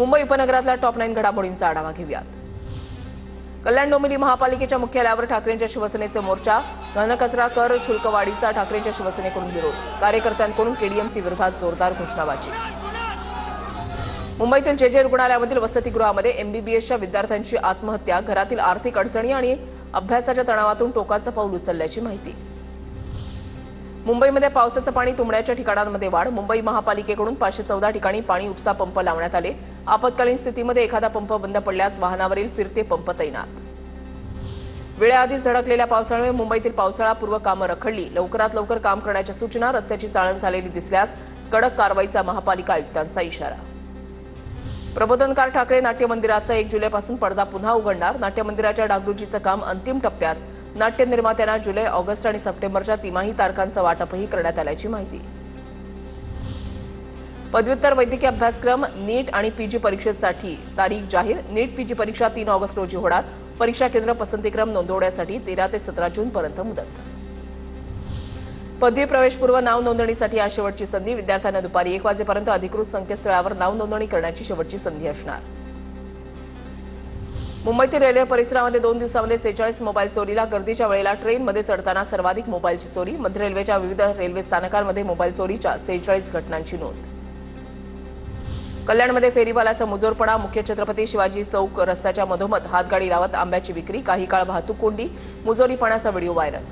मुंबई उपनगरातल्या टॉप 9 घडामोडींचा आढावा घेऊयात। कल्याण डोंबिवली महापालिकेच्या मुख्यालयावर ठाकरेंच्या शिवसेनेचे मोर्चा, घनकचरा कर शुल्क वाढीचा ठाकरेंच्या शिवसेनेकडून विरोध, कार्यकर्त्यांकडून केडीएमसी विरोधात जोरदार घोषणाबाजी। मुंबईतील जेजे रुग्णालयामधील वसतिगृहामध्ये एमबीबीएसच्या विद्यार्थ्यांची आत्महत्या, घरातील आर्थिक अडचणी आणि अभ्यासाच्या तणावातून टोकाचं पाऊल उचलल्याची माहिती। मुंबईमध्ये पावसाचं पाणी तुंबण्याच्या ठिकाणांमध्ये वाढ, मुंबई महापालिकेकडून 514 ठिकाणी पाणी उपसा पंप लावण्यात आले। आपत्कालीन स्थितीमध्ये एखादा पंप बंद पडल्यास वाहनावरील फिरते पंप तैनात। वेळेआधीच धडकलेल्या पावसामुळे मुंबईतील पावसाळापूर्व कामं रखडली, लवकरात लवकर काम करण्याच्या सूचना, रस्त्याची चाळण झालेली दिसल्यास कडक कारवाईचा महापालिका आयुक्तांचा इशारा। प्रबोधनकार ठाकरे नाट्यमंदिराचा 1 जुलैपासून पडदा पुन्हा उघडणार, नाट्यमंदिराच्या डागडुजीचं काम अंतिम टप्प्यात, नाट्य निर्मात्यांना जुलै, ऑगस्ट आणि सप्टेंबरच्या तिमाही तारखांचं वाटपही करण्यात आल्याची माहिती। पदव्युत्तर वैद्यकीय अभ्यासक्रम नीट आणि पीजी परीक्षेसाठी तारीख जाहीर, नीट पीजी परीक्षा 3 ऑगस्ट रोजी होणार, परीक्षा केंद्र पसंतीक्रम नोंदवण्यासाठी 13 ते 17 जूनपर्यंत मुदत। पदवी प्रवेशपूर्व नाव नोंदणीसाठी आज शेवटची संधी, विद्यार्थ्यांना दुपारी 1 वाजेपर्यंत अधिकृत संकेतस्थळावर नाव नोंदणी करण्याची शेवटची संधी असणार। मुंबईतील रेल्वे परिसरामध्ये 2 दिवसांमध्ये 46 मोबाईल चोरीला, गर्दीच्या वेळेला ट्रेनमध्ये चढताना सर्वाधिक मोबाईलची चोरी, मध्य रेल्वेच्या विविध रेल्वे स्थानकांमध्ये मोबाईल चोरीच्या 46 घटनांची नोंद। कल्याणमध्ये फेरीवाल्याचा मुजोरपणा, मुख्य छत्रपती शिवाजी चौक रस्त्याच्या मधोमध हातगाडी लावत आंब्याची विक्री, काही काळ वाहतूक कोंडी, मुजोरीपणाचा व्हिडिओ व्हायरल।